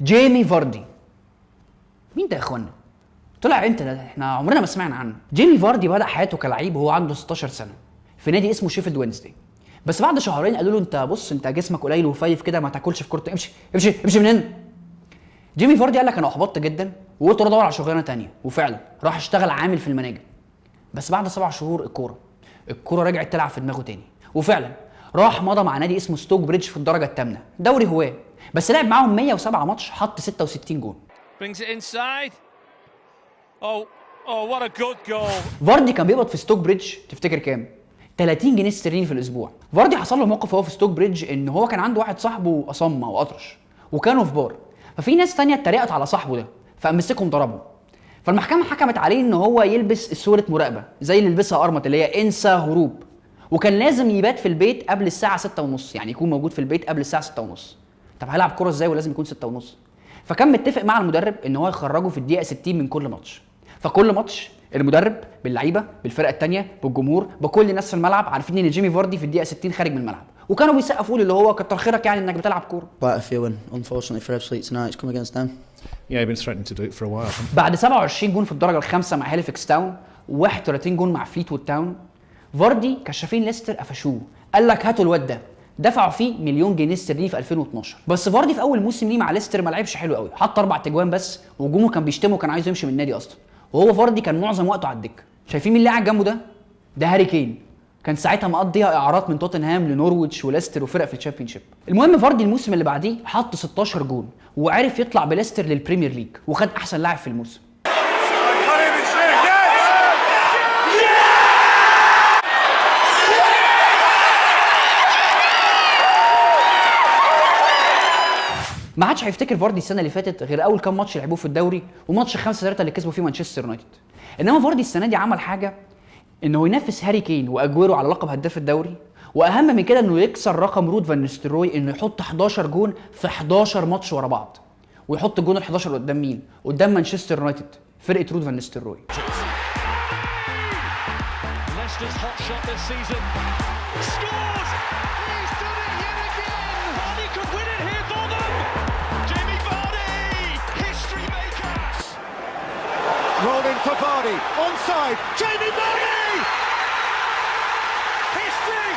جيمي فاردي. مين ده يا اخوانا؟ طلع امتى ده؟ احنا عمرنا ما سمعنا عنه. جيمي فاردي بدأ حياته كلعيب وهو عنده 16 سنة في نادي اسمه شيفيلد وينزداي. بس بعد شهرين قالوا له انت بص انت جسمك قليل وفايف كده، ما تاكلش في كرة، امشي امشي امشي من هنا. جيمي فاردي قال لك انا احبطت جدا وقلت ادور على شغلانه ثانيه، وفعلا راح اشتغل عامل في المناجم. بس بعد 7 شهور الكوره رجعت تلعب في دماغه تاني، وفعلا راح مضى مع نادي اسمه ستوك بريدج في الدرجه الثامنه، دوري هواه. بس لعب معاهم 107 ماتش، حط 66 جول. what a good goal. فاردي كان بيقبض في ستوك بريدج تفتكر كام؟ 30 جنيه استرليني في الاسبوع. فاردي حصل له موقف وهو في ستوك بريدج ان هو كان عنده واحد صاحبه اصم او اطرش، وكانوا في بار، ففي ناس تانية اتريقت على صاحبه ده فقام مسكهم ضربهم. فالمحكمه حكمت عليه ان هو يلبس صوره مراقبه زي اللي لبسها ارمط اللي هي انسى هروب، وكان لازم يبات في البيت قبل الساعه 6:30، يعني يكون موجود في البيت قبل الساعه 6:30. طب هيلعب كوره ازاي ولازم يكون 6:30؟ فكان متفق مع المدرب ان هو يخرجه في الدقيقه 60 من كل ماتش. فكل ماتش المدرب باللعيبه بالفرقه الثانيه بالجمهور بكل الناس في الملعب عارفين ان جيمي فاردي في الدقيقه 60 خارج من الملعب، وكانوا بيسقفوا له اللي هو كتر خيرك يعني انك بتلعب كوره. Quite a few, and unfortunately for Ebbsfleet tonight, it's come against them. Yeah, he's been threatening to do it for a while. بعد 27 جون في الدرجه الخامسه مع هاليفكس تاون و31 جون مع فليتوود تاون، فاردي كشافين ليستر قفشوه، قال لك هاتوا الواد ده، دفعوا فيه مليون جنيه استرليني في 2012. بس فاردي في اول موسم ليه مع ليستر ما لعبش حلو قوي، حط 4 تجوان بس، وجمهور كان بيشتمه وكان عايز يمشي من النادي اصلا. وهو فاردي كان معظم وقته على الدكه. شايفين مين اللي قاعد جنبه ده؟ ده هاري كين، كان ساعتها مقضيها اعارات من توتنهام لنورويتش وليستر وفرق في الشامبيونشيب. المهم فاردي الموسم اللي بعديه حط 16 جون وعرف يطلع بليستر للبريمير ليج وخد احسن لاعب في الموسم. ما حدش هيفتكر فاردي السنه اللي فاتت غير اول كام ماتش لعبوه في الدوري وماتش 5-3 اللي كسبوا فيه مانشستر يونايتد. انما فاردي السنه دي عمل حاجه، انه ينافس هاري كين واجويرو على لقب هداف الدوري، واهم من كده انه يكسر رقم رود فان نيستلروي انه يحط 11 جون في 11 ماتش ورا بعض، ويحط الجون ال11 قدام مين؟ قدام مانشستر يونايتد فرقه رود فان نيستلروي. Rolling for Vardy, onside, Jamie Vardy! History!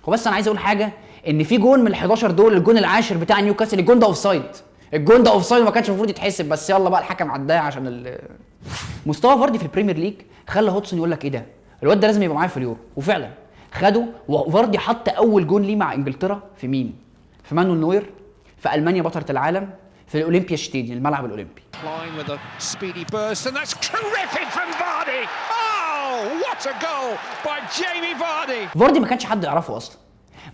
وبس انا عايز اقول حاجه، ان في جون من ال11 دول الجون العاشر بتاع نيوكاسل، الجون ده اوفسايد، الجون ده اوفسايد وما كانش المفروض يتحسب، بس يلا بقى الحكم عداها عشان مستوى فاردي في البريمير ليج خلى هودسون يقول لك ايه ده؟ الواد ده لازم يبقى معايا في اليورو، وفعلا خده. وفاردي حط اول جون ليه مع انجلترا في مين؟ في مانويل نوير في المانيا بطله العالم في الاولمبيا شتيديون الملعب الاولمبي. With a speedy burst and that's terrific from Vardy. Oh, what a goal by Jamie Vardy. فاردي ما كانش حد يعرفه اصلا،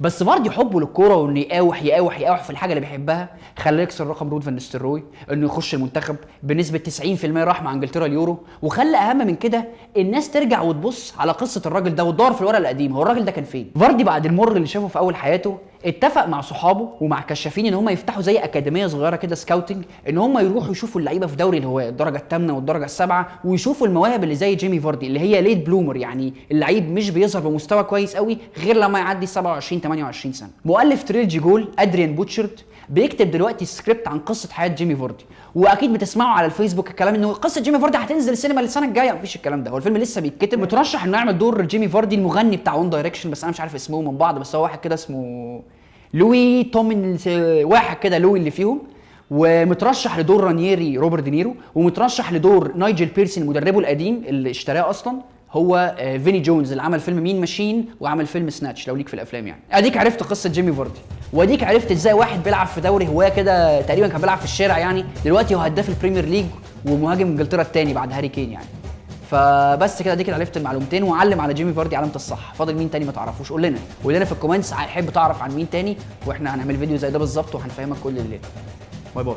بس فاردي حبه للكوره وانه يقاوح يقاوح يقاوح في الحاجه اللي بيحبها خلاه يكسر رقم رود فان نيستلروي انه يخش المنتخب بنسبه 90%، راح مع انجلترا اليورو، وخلى اهم من كده الناس ترجع وتبص على قصه الراجل ده وتدور في الورق القديم هو الراجل ده كان فين. فاردي بعد المر اللي شافه في اول حياته اتفق مع صحابه ومع كشافين ان هم يفتحوا زي اكاديميه صغيره كده سكاوتنج، ان هم يروحوا يشوفوا اللعيبه في دوري الهواه الدرجه الثامنه والدرجه السابعه، ويشوفوا المواهب اللي زي جيمي فاردي اللي هي ليت بلومر، يعني اللعيب مش بيظهر بمستوى كويس قوي غير لما يعدي 27 28 سنه. مؤلف تريلجي جول ادريان بوتشرد بيكتب دلوقتي سكريبت عن قصه حياه جيمي فاردي، واكيد بتسمعوا على الفيسبوك الكلام انه قصه جيمي فاردي هتنزل السينما السنه الجايه. مفيش الكلام ده، هو الفيلم لسه بيتكتب. مترشح انه يعمل دور جيمي فاردي المغني بتاع وان دايركشن، بس انا مش عارف اسمه من بعض، بس هو واحد كده اسمه لوي تومن، واحد كده لوي اللي فيهم. ومترشح لدور رانييري روبرت دينيرو، ومترشح لدور نايجل بيرسي مدربه القديم اللي اشتراه اصلا هو فيني جونز اللي عمل فيلم مين ماشين وعمل فيلم سناتش لو ليك في الافلام. يعني اديك عرفت قصه جيمي فاردي، واديك عرفت ازاي واحد بيلعب في دوري هواه كده تقريبا كان بيلعب في الشارع، يعني دلوقتي هو هداف البريمير ليج ومهاجم انجلترا الثاني بعد هاري كين يعني. فبس كده اديك عرفت المعلومتين، وعلم على جيمي فاردي علامه الصح. فاضل مين تاني ما تعرفوش؟ قول لنا في الكومنتس، هنحب تعرف عن مين تاني، واحنا هنعمل فيديو زي ده بالظبط وهنفهمك كل الليل. باي باي.